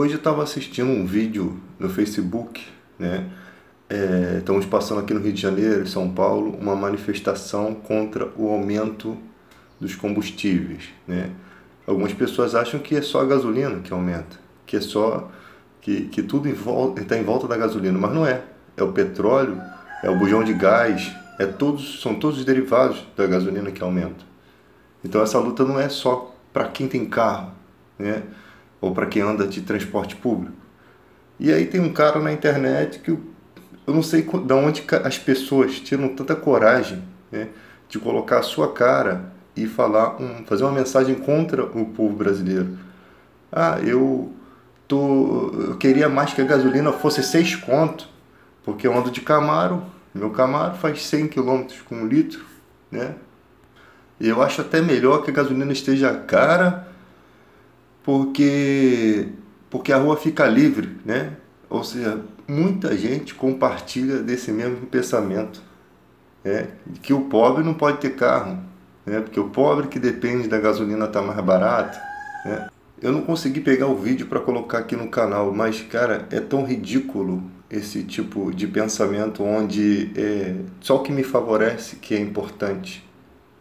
Hoje eu estava assistindo um vídeo no Facebook, né? Estamos passando aqui no Rio de Janeiro, em São Paulo, uma manifestação contra o aumento dos combustíveis, né? Algumas pessoas acham que é só a gasolina que aumenta, que é só que tudo está em volta da gasolina, mas não é. É o petróleo, é o bujão de gás, são todos os derivados da gasolina que aumentam. Então essa luta não é só para quem tem carro, né? Ou para quem anda de transporte público. E aí tem um cara na internet que eu não sei de onde as pessoas tiram tanta coragem, né, de colocar a sua cara e fazer uma mensagem contra o povo brasileiro. Eu queria mais que a gasolina fosse 6 conto, porque eu ando de Camaro, meu Camaro faz 100 quilômetros com 1 litro, né? E eu acho até melhor que a gasolina esteja cara, porque a rua fica livre, né? Ou seja, muita gente compartilha desse mesmo pensamento, né? Que o pobre não pode ter carro, né? Porque o pobre que depende da gasolina estar mais barata, né? Eu não consegui pegar o vídeo para colocar aqui no canal, mas, cara, é tão ridículo esse tipo de pensamento onde só o que me favorece que é importante,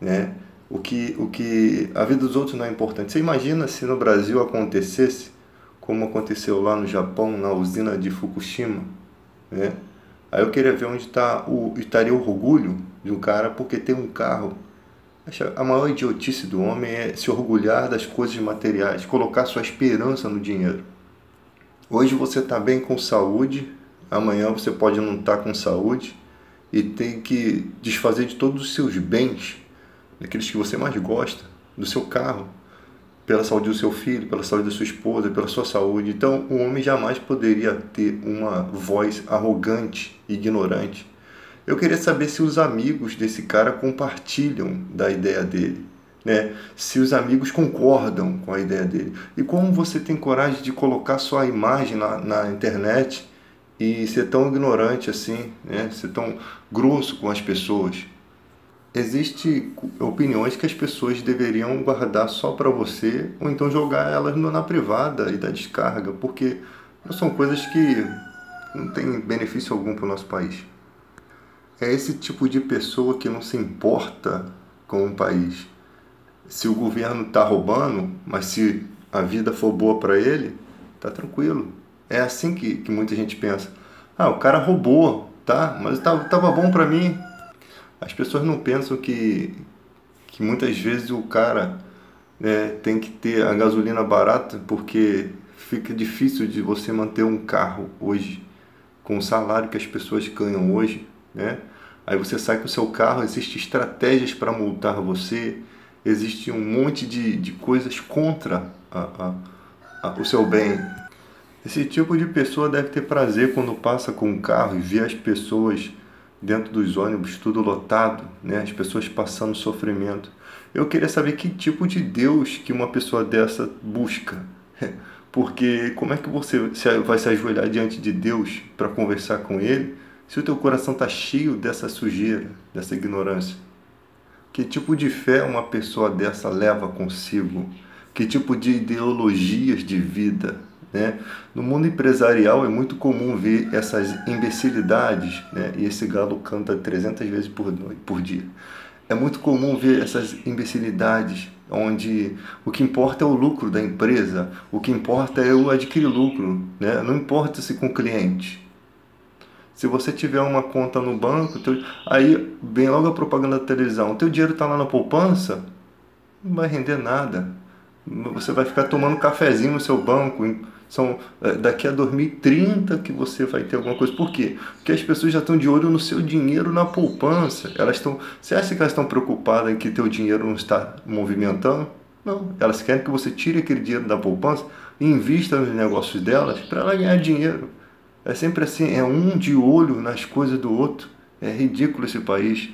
né? O que a vida dos outros não é importante. Você imagina se no Brasil acontecesse como aconteceu lá no Japão, na usina de Fukushima, né? Aí eu queria ver onde estaria o orgulho de um cara porque tem um carro. A maior idiotice do homem é se orgulhar das coisas materiais, colocar sua esperança no dinheiro. Hoje você está bem com saúde, amanhã você pode não estar com saúde e tem que desfazer de todos os seus bens, daqueles que você mais gosta, do seu carro, pela saúde do seu filho, pela saúde da sua esposa, pela sua saúde. Então, o homem jamais poderia ter uma voz arrogante e ignorante. Eu queria saber se os amigos desse cara compartilham da ideia dele, né? Se os amigos concordam com a ideia dele. E como você tem coragem de colocar sua imagem na internet e ser tão ignorante assim, né? Ser tão grosso com as pessoas. Existem opiniões que as pessoas deveriam guardar só para você ou então jogar elas na privada e dar descarga, porque são coisas que não têm benefício algum para o nosso país. É esse tipo de pessoa que não se importa com o país. Se o governo está roubando, mas se a vida for boa para ele, tá tranquilo. É assim que muita gente pensa. O cara roubou, tá? Mas tava bom para mim. As pessoas não pensam que muitas vezes o cara, né, tem que ter a gasolina barata porque fica difícil de você manter um carro hoje com o salário que as pessoas ganham hoje, né? Aí você sai com o seu carro, existem estratégias para multar você, existe um monte de coisas contra o seu bem. Esse tipo de pessoa deve ter prazer quando passa com o carro e vê as pessoas dentro dos ônibus, tudo lotado, né? As pessoas passando sofrimento. Eu queria saber que tipo de Deus que uma pessoa dessa busca. Porque como é que você vai se ajoelhar diante de Deus para conversar com Ele se o teu coração está cheio dessa sujeira, dessa ignorância? Que tipo de fé uma pessoa dessa leva consigo? Que tipo de ideologias de vida, né? No mundo empresarial é muito comum ver essas imbecilidades, né? E esse galo canta 300 vezes por dia. É muito comum ver essas imbecilidades onde o que importa é o lucro da empresa, o que importa é eu adquirir lucro, né? Não importa se com cliente. Se você tiver uma conta no banco, aí vem logo a propaganda da televisão, o teu dinheiro está lá na poupança, não vai render nada. Você vai ficar tomando cafezinho no seu banco. Daqui a 2030 que você vai ter alguma coisa. Por quê? Porque as pessoas já estão de olho no seu dinheiro na poupança. Você acha que elas estão preocupadas em que teu dinheiro não está movimentando? Não. Elas querem que você tire aquele dinheiro da poupança e invista nos negócios delas para ela ganhar dinheiro. É sempre assim, é um de olho nas coisas do outro. É ridículo esse país.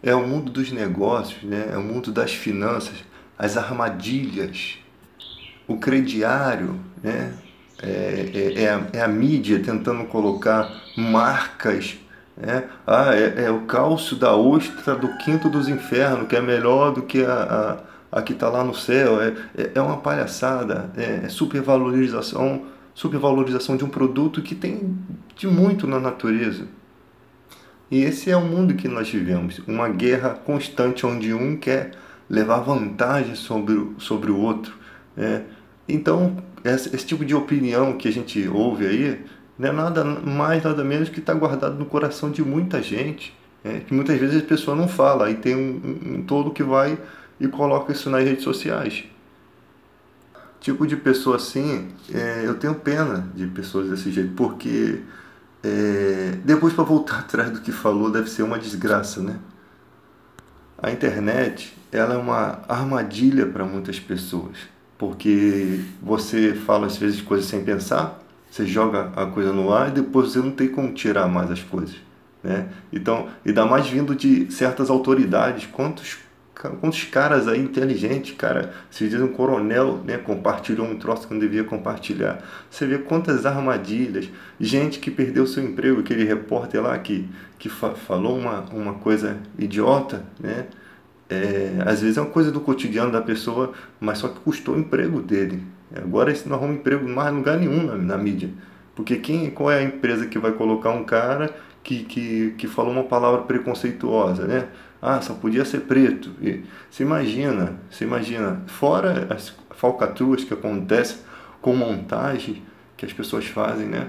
É o mundo dos negócios, né? É o mundo das finanças, as armadilhas, o crediário, né? É a mídia tentando colocar marcas, né? É o cálcio da ostra do quinto dos infernos, que é melhor do que a que está lá no céu, é uma palhaçada, é supervalorização de um produto que tem de muito na natureza. E esse é o mundo que nós vivemos, uma guerra constante onde um quer levar vantagem sobre o outro, né? Então, esse tipo de opinião que a gente ouve aí não é nada mais, nada menos que está guardado no coração de muita gente, né? Que muitas vezes a pessoa não fala, aí tem um tolo que vai e coloca isso nas redes sociais. Tipo de pessoa assim, eu tenho pena de pessoas desse jeito, porque depois, para voltar atrás do que falou, deve ser uma desgraça, né? A internet, ela é uma armadilha para muitas pessoas, porque você fala às vezes coisas sem pensar, você joga a coisa no ar e depois você não tem como tirar mais as coisas, né? Então, ainda mais vindo de certas autoridades, quantos caras aí inteligentes, cara, se diz um coronel, né, compartilhou um troço que não devia compartilhar. Você vê quantas armadilhas, gente que perdeu seu emprego, aquele repórter lá que falou uma coisa idiota, né? Às vezes é uma coisa do cotidiano da pessoa, mas só que custou o emprego dele. Agora esse não arruma emprego em mais lugar nenhum na mídia. Porque qual é a empresa que vai colocar um cara que falou uma palavra preconceituosa, né? Ah, só podia ser preto. E você imagina, fora as falcatruas que acontecem com montagem que as pessoas fazem, né?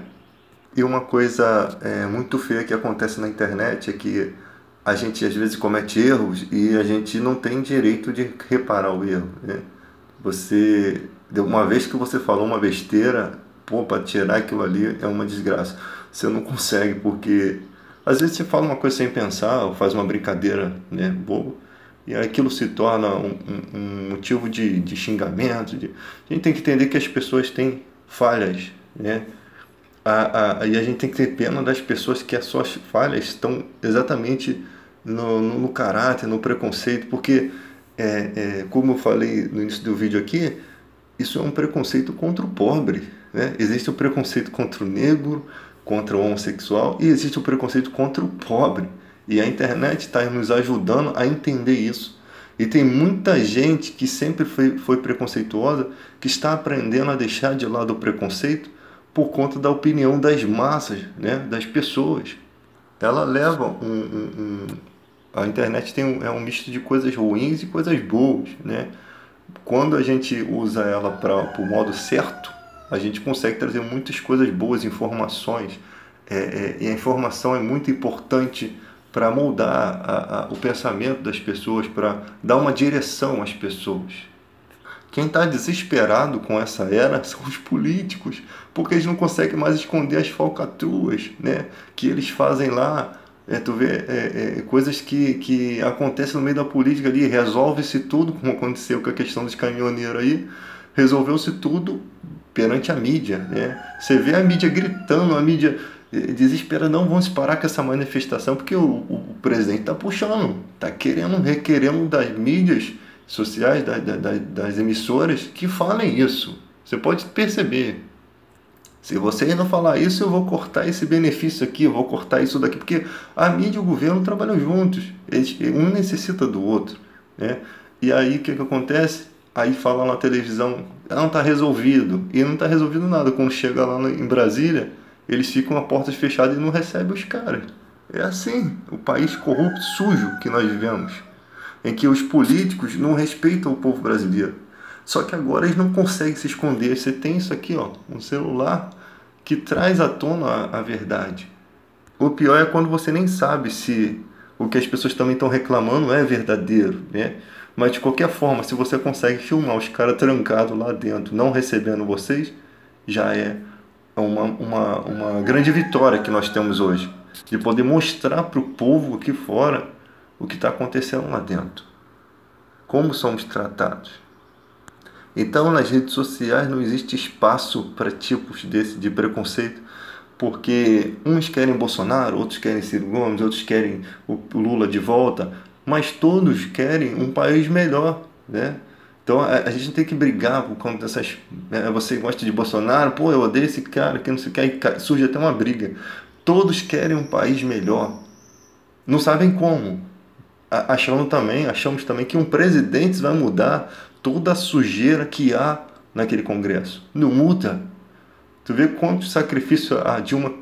E uma coisa muito feia que acontece na internet é que a gente às vezes comete erros e a gente não tem direito de reparar o erro, né? Uma vez que você falou uma besteira, pô, para tirar aquilo ali é uma desgraça. Você não consegue, porque às vezes você fala uma coisa sem pensar, ou faz uma brincadeira, né, bobo, e aquilo se torna um motivo de xingamento. A gente tem que entender que as pessoas têm falhas, né? E a gente tem que ter pena das pessoas que as suas falhas estão exatamente no caráter, no preconceito, porque, como eu falei no início do vídeo aqui, isso é um preconceito contra o pobre, né? Existe o preconceito contra o negro, contra o homossexual, e existe o preconceito contra o pobre. E a internet está nos ajudando a entender isso. E tem muita gente que sempre foi preconceituosa, que está aprendendo a deixar de lado o preconceito por conta da opinião das massas, né? Das pessoas. Ela leva a internet é um misto de coisas ruins e coisas boas, né? Quando a gente usa ela para o modo certo, a gente consegue trazer muitas coisas boas, informações. E a informação é muito importante para moldar o pensamento das pessoas, para dar uma direção às pessoas. Quem está desesperado com essa era são os políticos, porque eles não conseguem mais esconder as falcatruas, né, que eles fazem lá. Tu vê coisas que acontecem no meio da política ali, resolve-se tudo, como aconteceu com a questão dos caminhoneiros aí, resolveu-se tudo perante a mídia, né? Você vê a mídia gritando, a mídia desesperada, não vamos parar com essa manifestação, porque o presidente está puxando, está requerendo das mídias sociais, das emissoras, que falem isso. Você pode perceber. Se você não falar isso, eu vou cortar esse benefício aqui, eu vou cortar isso daqui, porque a mídia e o governo trabalham juntos, um necessita do outro, né? E aí o que acontece? Aí fala na televisão, não está resolvido, e não está resolvido nada. Quando chega lá em Brasília, eles ficam a portas fechadas e não recebem os caras. É assim, o país corrupto, sujo que nós vivemos, em que os políticos não respeitam o povo brasileiro. Só que agora eles não conseguem se esconder. Você tem isso aqui, ó, um celular que traz à tona a verdade. O pior é quando você nem sabe se o que as pessoas também estão reclamando é verdadeiro, né? Mas de qualquer forma, se você consegue filmar os caras trancados lá dentro, não recebendo vocês, já é uma grande vitória que nós temos hoje. De poder mostrar para o povo aqui fora o que está acontecendo lá dentro. Como somos tratados. Então, nas redes sociais não existe espaço para tipos de preconceito, porque uns querem Bolsonaro, outros querem Ciro Gomes, outros querem o Lula de volta, mas todos querem um país melhor, né? Então, a gente tem que brigar por conta dessas... Você gosta de Bolsonaro? Pô, eu odeio esse cara, que não sei o que, aí surge até uma briga. Todos querem um país melhor. Não sabem como. achamos também que um presidente vai mudar toda a sujeira que há naquele Congresso. Não muda. Tu vê quanto sacrifício a Dilma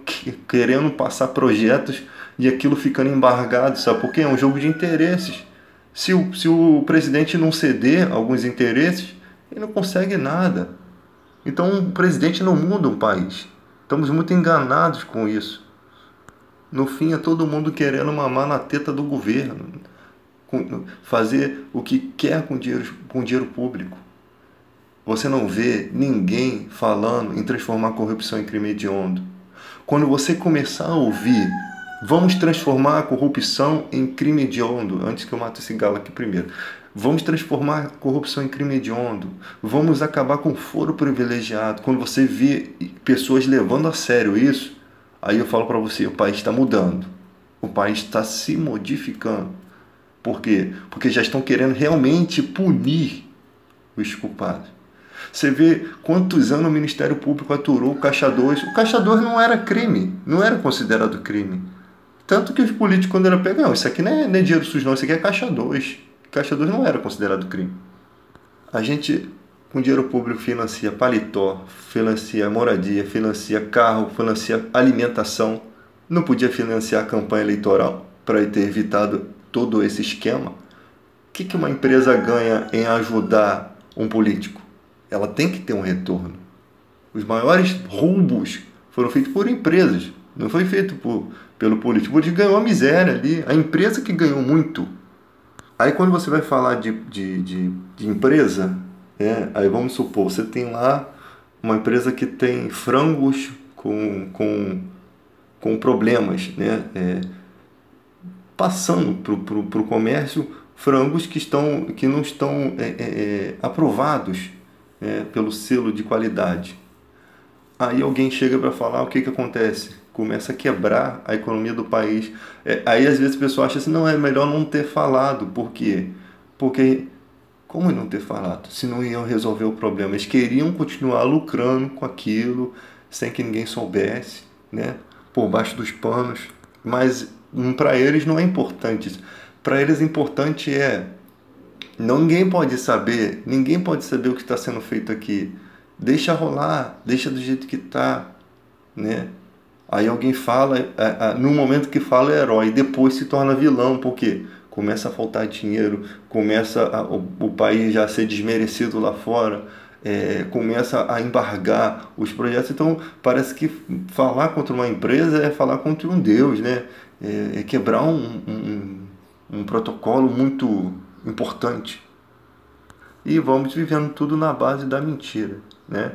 querendo passar projetos e aquilo ficando embargado, sabe por quê? É um jogo de interesses. Se o presidente não ceder alguns interesses, ele não consegue nada. Então o presidente não muda um país. Estamos muito enganados com isso. No fim é todo mundo querendo mamar na teta do governo, fazer o que quer com dinheiro público. Você não vê ninguém falando em transformar a corrupção em crime hediondo. Quando você começar a ouvir, vamos transformar a corrupção em crime hediondo, antes que eu mate esse galo aqui primeiro, vamos transformar a corrupção em crime hediondo, vamos acabar com o foro privilegiado. Quando você vê pessoas levando a sério isso, aí eu falo para você, o país está mudando, o país está se modificando. Por quê? Porque já estão querendo realmente punir os culpados. Você vê quantos anos o Ministério Público aturou o Caixa 2. O Caixa 2 não era crime, não era considerado crime. Tanto que os políticos, quando eram pegam, isso aqui não é dinheiro sujo não, isso aqui é Caixa 2. Caixa 2 não era considerado crime. A gente, com dinheiro público, financia paletó, financia moradia, financia carro, financia alimentação. Não podia financiar a campanha eleitoral para ter evitado todo esse esquema. O que uma empresa ganha em ajudar um político? Ela tem que ter um retorno. Os maiores roubos foram feitos por empresas, não foi feito pelo político. O político ganhou a miséria ali, a empresa que ganhou muito. Aí quando você vai falar de empresa, aí vamos supor, você tem lá uma empresa que tem frangos com problemas, né? Passando para o comércio frangos que não estão aprovados pelo selo de qualidade. Aí alguém chega para falar, o que acontece? Começa a quebrar a economia do país. Aí às vezes o pessoal acha assim, não, é melhor não ter falado. Por quê? Porque, como não ter falado? Se não iam resolver o problema. Eles queriam continuar lucrando com aquilo, sem que ninguém soubesse, né? Por baixo dos panos. Mas para eles não é importante isso. Para eles o importante ninguém pode saber o que está sendo feito aqui. Deixa rolar, deixa do jeito que está, né? Aí alguém fala, no momento que fala é herói, depois se torna vilão, porque começa a faltar dinheiro, começa o país já a ser desmerecido lá fora, começa a embargar os projetos. Então parece que falar contra uma empresa é falar contra um Deus, né? É quebrar um protocolo muito importante. E vamos vivendo tudo na base da mentira, né?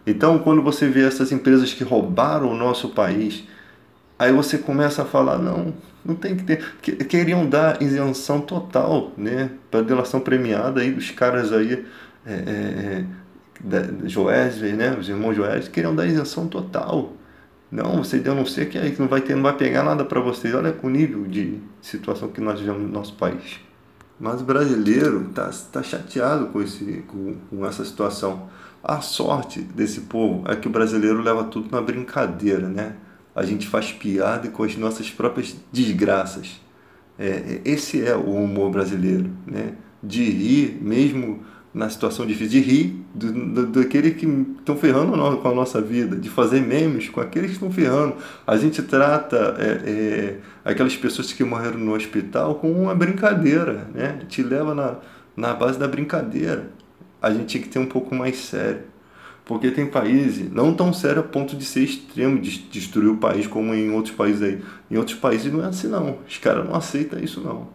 Então, quando você vê essas empresas que roubaram o nosso país, aí você começa a falar, não tem que ter... Queriam dar isenção total, né? Para delação premiada aí dos caras aí, Joesley, né? Os irmãos Joesley, queriam dar isenção total. Não, você denuncia que aí não vai pegar nada para vocês. Olha o nível de situação que nós vivemos no nosso país. Mas o brasileiro tá chateado com essa situação. A sorte desse povo é que o brasileiro leva tudo na brincadeira, né? A gente faz piada com as nossas próprias desgraças. Esse é o humor brasileiro, né? De rir mesmo na situação difícil, de rir daqueles que estão ferrando com a nossa vida, de fazer memes com aqueles que estão ferrando. A gente trata aquelas pessoas que morreram no hospital com uma brincadeira, né? Te leva na base da brincadeira. A gente tinha que ter um pouco mais sério, porque tem países não tão sério a ponto de ser extremo, de destruir o país como em outros países aí. Em outros países não é assim não, os caras não aceitam isso não.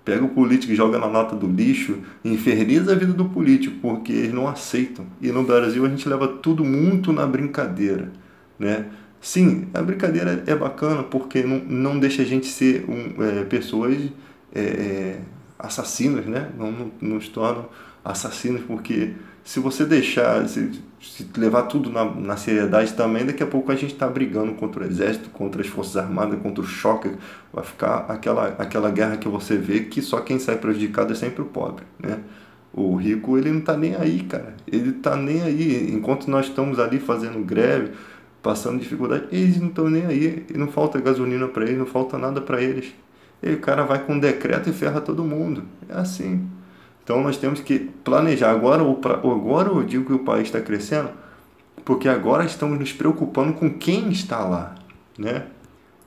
Pega o político e joga na lata do lixo e inferniza a vida do político, porque eles não aceitam. E no Brasil a gente leva tudo muito na brincadeira, né? Sim, a brincadeira é bacana porque não deixa a gente ser pessoas assassinos, né? Não nos tornam assassinos, porque se você deixar, se levar tudo na seriedade também, daqui a pouco a gente está brigando contra o exército, contra as forças armadas, contra o choque, vai ficar aquela guerra que você vê que só quem sai prejudicado é sempre o pobre, né? O rico, ele não está nem aí, cara, ele está nem aí, enquanto nós estamos ali fazendo greve, passando dificuldade, eles não estão nem aí, e não falta gasolina para eles, não falta nada para eles. E o cara vai com um decreto e ferra todo mundo. É assim. Então nós temos que planejar. Agora eu digo que o país está crescendo, porque agora estamos nos preocupando com quem está lá, né?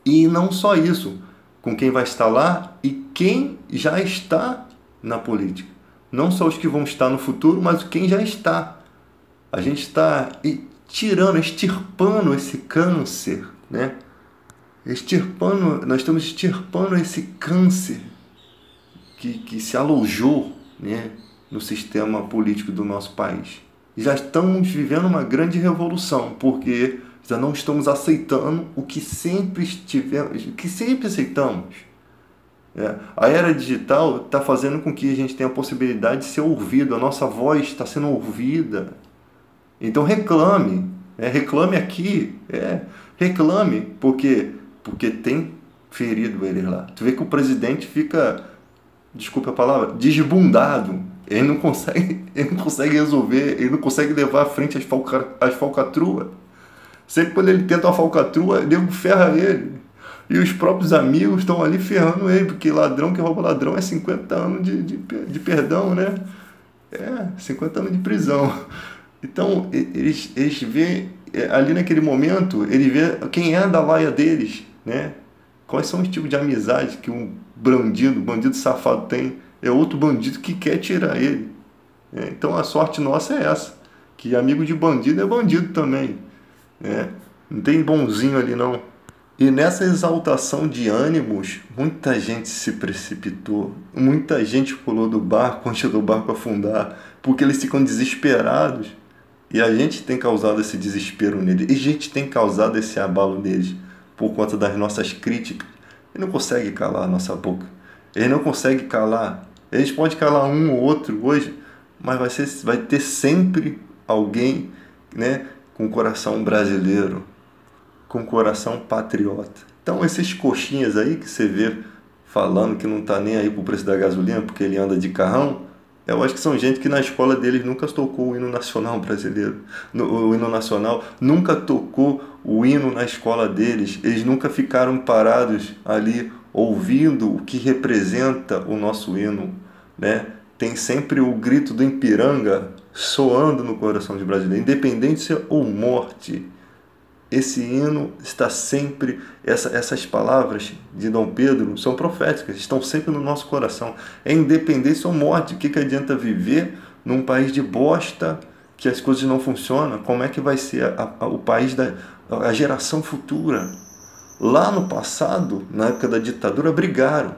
E não só isso, com quem vai estar lá e quem já está na política. Não só os que vão estar no futuro, mas quem já está. A gente está extirpando esse câncer, né? Nós estamos extirpando esse câncer que se alojou, né, no sistema político do nosso país. E já estamos vivendo uma grande revolução, porque já não estamos aceitando o que sempre aceitamos. A era digital está fazendo com que a gente tenha a possibilidade de ser ouvido, a nossa voz está sendo ouvida. Então reclame, reclame aqui, reclame, porque tem ferido eles lá. Tu vê que o presidente fica, desculpa a palavra, desbundado. Ele não consegue resolver, ele não consegue levar à frente as falcatruas. Sempre quando ele tenta uma falcatrua, nego ferra ele. E os próprios amigos estão ali ferrando ele, porque ladrão que rouba ladrão é 50 anos de perdão, né? 50 anos de prisão. Então, eles vê, ali naquele momento, ele vê quem é da laia deles, né? Quais são os tipos de amizade que um bandido safado tem, é outro bandido que quer tirar ele. Então, a sorte nossa é essa, que amigo de bandido é bandido também. Não tem bonzinho ali, não. E nessa exaltação de ânimos, muita gente se precipitou, muita gente pulou do barco antes do barco afundar, porque eles ficam desesperados. E a gente tem causado esse desespero neles, e a gente tem causado esse abalo neles por conta das nossas críticas. Ele não consegue calar a nossa boca, ele não consegue calar. Eles podem calar um ou outro hoje, mas vai ter sempre alguém, né, com coração brasileiro, com coração patriota. Então esses coxinhas aí que você vê falando que não está nem aí pro preço da gasolina porque ele anda de carrão, eu acho que são gente que na escola deles nunca tocou o hino nacional brasileiro. O hino nacional nunca tocou o hino na escola deles. Eles nunca ficaram parados ali ouvindo o que representa o nosso hino, né? Tem sempre o grito do Ipiranga soando no coração de brasileiro, independência ou morte. Esse hino está sempre, essas palavras de Dom Pedro são proféticas, estão sempre no nosso coração. É independência ou morte. O que adianta viver num país de bosta, que as coisas não funcionam? Como é que vai ser o país a geração futura? Lá no passado, na época da ditadura, brigaram.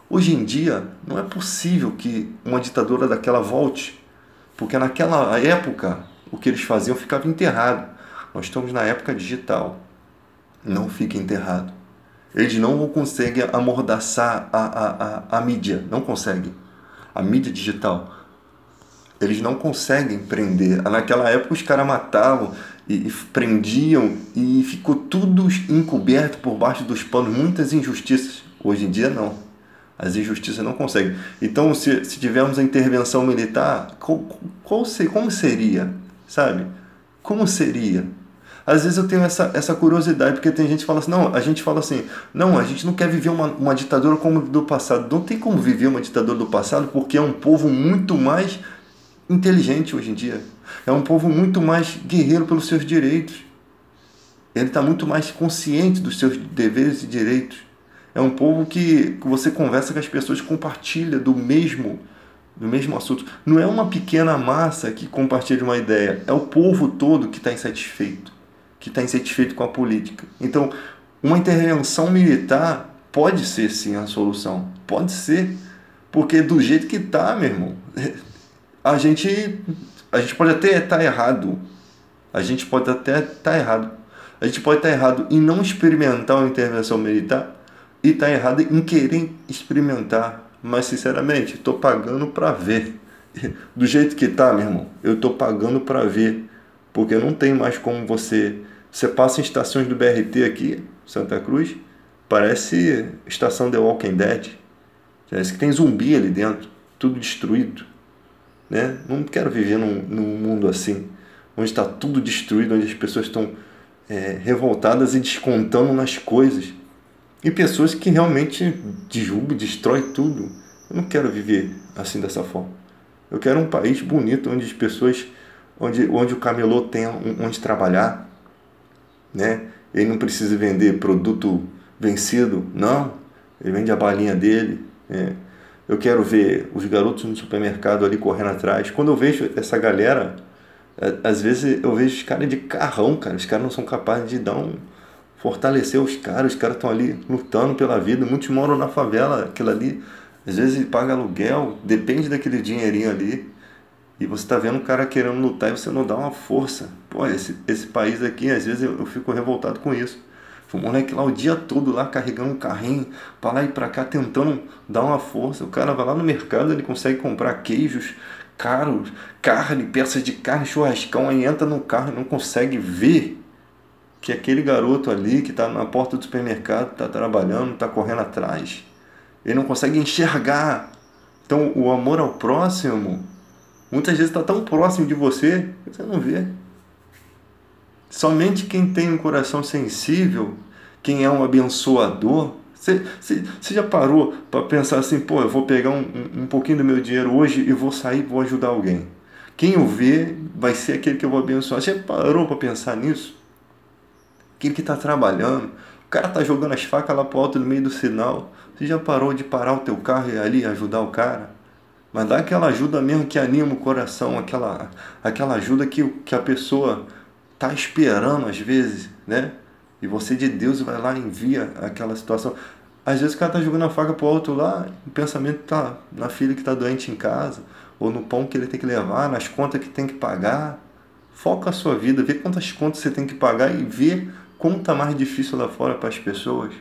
Hoje em dia, não é possível que uma ditadura daquela volte, porque naquela época, o que eles faziam ficava enterrado. Nós estamos na época digital. Não fica enterrado. Eles não conseguem amordaçar a mídia. Não conseguem. A mídia digital. Eles não conseguem prender. Naquela época os caras matavam e prendiam e ficou tudo encoberto por baixo dos panos. Muitas injustiças. Hoje em dia não. As injustiças não conseguem. Então se tivermos a intervenção militar, como seria? Sabe? Como seria? Às vezes eu tenho essa curiosidade, porque tem gente que fala assim, a gente não quer viver uma ditadura como do passado. Não tem como viver uma ditadura do passado, porque é um povo muito mais inteligente hoje em dia. É um povo muito mais guerreiro pelos seus direitos. Ele está muito mais consciente dos seus deveres e direitos. É um povo que você conversa com as pessoas, compartilha do mesmo assunto. Não é uma pequena massa que compartilha uma ideia, é o povo todo que está insatisfeito com a política. Então, uma intervenção militar pode ser sim a solução, pode ser, porque do jeito que está, meu irmão, a gente pode até estar errado, a gente pode estar errado em não experimentar uma intervenção militar e estar errado em querer experimentar. Mas, sinceramente, estou pagando para ver. Do jeito que está, meu irmão, eu estou pagando para ver. Porque não tem mais como você passa em estações do BRT aqui, Santa Cruz, parece estação The Walking Dead. Parece que tem zumbi ali dentro, tudo destruído. Né? Não quero viver num mundo assim, onde está tudo destruído, onde as pessoas estão revoltadas e descontando nas coisas. E pessoas que realmente derrubam, destrói tudo. Eu não quero viver assim dessa forma. Eu quero um país bonito, onde as pessoas, onde o camelô tenha onde trabalhar, né? Ele não precisa vender produto vencido, não. Ele vende a balinha dele, né? Eu quero ver os garotos no supermercado ali correndo atrás. Quando eu vejo essa galera, às vezes eu vejo os caras de carrão, cara. Os caras não são capazes de fortalecer os caras estão ali lutando pela vida. Muitos moram na favela, aquilo ali, às vezes paga aluguel, depende daquele dinheirinho ali. E você está vendo o cara querendo lutar e você não dá uma força. Pô, esse país aqui, às vezes eu fico revoltado com isso. O moleque lá o dia todo lá carregando um carrinho para lá e para cá tentando dar uma força. O cara vai lá no mercado, ele consegue comprar queijos caros, carne, peças de carne, churrascão, aí entra no carro e não consegue ver que aquele garoto ali que está na porta do supermercado está trabalhando, está correndo atrás. Ele não consegue enxergar. Então o amor ao próximo muitas vezes está tão próximo de você que você não vê. Somente quem tem um coração sensível, quem é um abençoador. Você já parou para pensar assim, pô, eu vou pegar um pouquinho do meu dinheiro hoje e vou sair e vou ajudar alguém. Quem eu ver vai ser aquele que eu vou abençoar. Você já parou para pensar nisso? Aquele que está trabalhando, o cara está jogando as facas lá para o alto no meio do sinal. Você já parou de parar o teu carro e ali ajudar o cara? Mas dá aquela ajuda mesmo que anima o coração, aquela ajuda que a pessoa está esperando às vezes, né? E você de Deus vai lá e envia aquela situação. Às vezes o cara está jogando a faca pro alto lá, o pensamento está na filha que está doente em casa, ou no pão que ele tem que levar, nas contas que tem que pagar. Foca a sua vida, vê quantas contas você tem que pagar e vê como está mais difícil lá fora para as pessoas.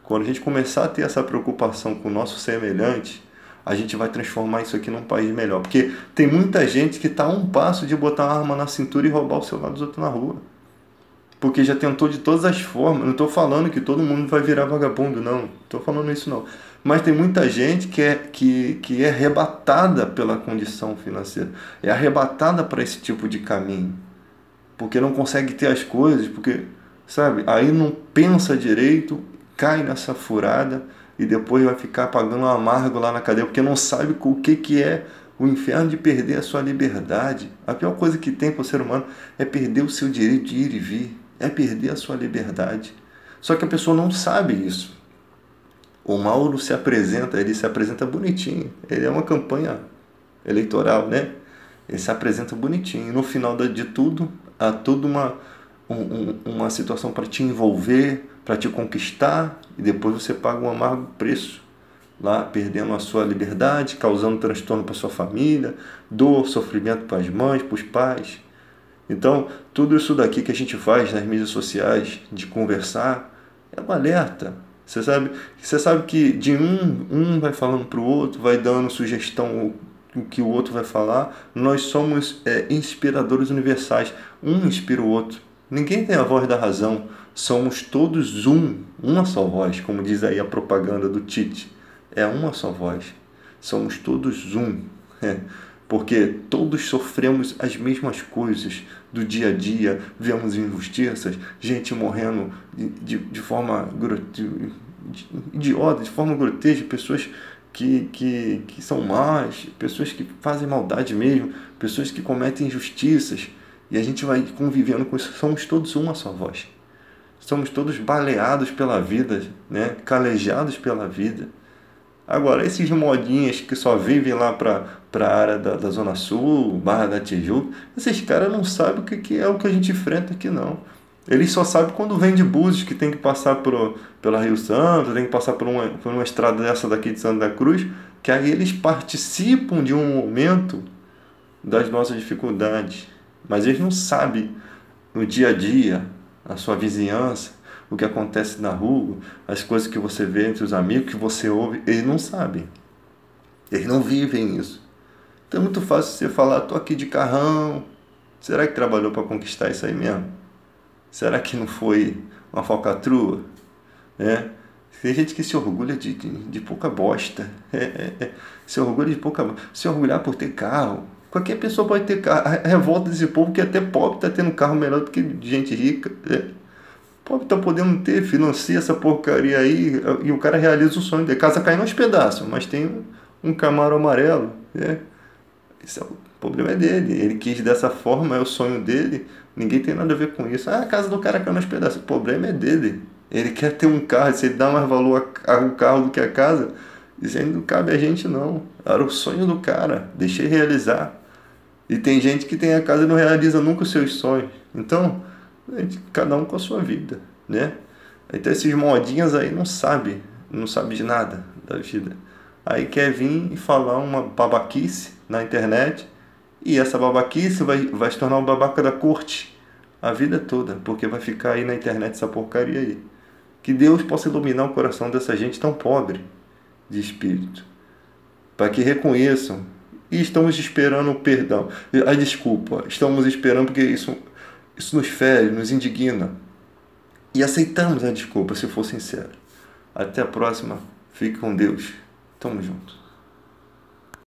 Quando a gente começar a ter essa preocupação com o nosso semelhante, a gente vai transformar isso aqui num país melhor. Porque tem muita gente que está a um passo de botar uma arma na cintura e roubar o celular dos outros na rua. Porque já tentou de todas as formas. Não estou falando que todo mundo vai virar vagabundo, não. Estou falando isso, não. Mas tem muita gente que é arrebatada pela condição financeira. É arrebatada para esse tipo de caminho. Porque não consegue ter as coisas, porque, sabe, aí não pensa direito, cai nessa furada e depois vai ficar pagando um amargo lá na cadeia, porque não sabe o que é o inferno de perder a sua liberdade. A pior coisa que tem para o ser humano é perder o seu direito de ir e vir, é perder a sua liberdade. Só que a pessoa não sabe isso. O Mauro ele se apresenta bonitinho, ele é uma campanha eleitoral, né? Ele se apresenta bonitinho. No final de tudo, há toda uma situação para te envolver, para te conquistar, e depois você paga um amargo preço, lá perdendo a sua liberdade, causando transtorno para sua família, dor, sofrimento para as mães, para os pais. Então, tudo isso daqui que a gente faz nas mídias sociais, de conversar, é um alerta. Você sabe que de um vai falando para o outro, vai dando sugestão o que o outro vai falar. Nós somos inspiradores universais. Um inspira o outro. Ninguém tem a voz da razão. Somos todos uma só voz, como diz aí a propaganda do Tite. É uma só voz. Somos todos porque todos sofremos as mesmas coisas do dia a dia, vemos injustiças, gente morrendo de forma idiota, de forma grotesca, pessoas que são más, pessoas que fazem maldade mesmo, pessoas que cometem injustiças, e a gente vai convivendo com isso. Somos todos uma só voz. Somos todos baleados pela vida, né? Calejados pela vida. Agora, esses modinhas que só vivem lá para a área da Zona Sul, Barra da Tijuca, esses caras não sabem o que é o que a gente enfrenta aqui, não. Eles só sabem quando vem de Búzios, que tem que passar pela Rio Santo, tem que passar por uma estrada dessa daqui de Santa Cruz, que aí eles participam de um momento das nossas dificuldades. Mas eles não sabem no dia a dia, na sua vizinhança, o que acontece na rua, as coisas que você vê entre os amigos, que você ouve, eles não sabem. Eles não vivem isso. Então é muito fácil você falar, tô aqui de carrão. Será que trabalhou para conquistar isso aí mesmo? Será que não foi uma falcatrua? Né? Tem gente que se orgulha de pouca bosta. Se orgulha de pouca bosta. Se orgulhar por ter carro. Qualquer pessoa pode ter carro. A revolta desse povo que até pobre está tendo carro melhor do que gente rica. pobre tá podendo ter, financia essa porcaria aí, e o cara realiza o sonho dele. Casa caindo aos pedaços, mas tem um Camaro amarelo, né? O problema é dele. Ele quis dessa forma, é o sonho dele. Ninguém tem nada a ver com isso. Ah, a casa do cara caiu aos pedaços. O problema é dele. Ele quer ter um carro, se ele dá mais valor ao carro do que a casa, isso aí não cabe a gente não. Era o sonho do cara, deixei realizar. E tem gente que tem a casa e não realiza nunca os seus sonhos. Então, cada um com a sua vida, né? Então esses modinhas aí não sabe de nada da vida. Aí quer vir e falar uma babaquice na internet, e essa babaquice vai se tornar um babaca da corte a vida toda, porque vai ficar aí na internet essa porcaria aí. Que Deus possa iluminar o coração dessa gente tão pobre de espírito, para que reconheçam. E estamos esperando o perdão. A desculpa, estamos esperando porque isso nos fere, nos indigna. E aceitamos a desculpa, se for sincero. Até a próxima. Fique com Deus. Tamo junto.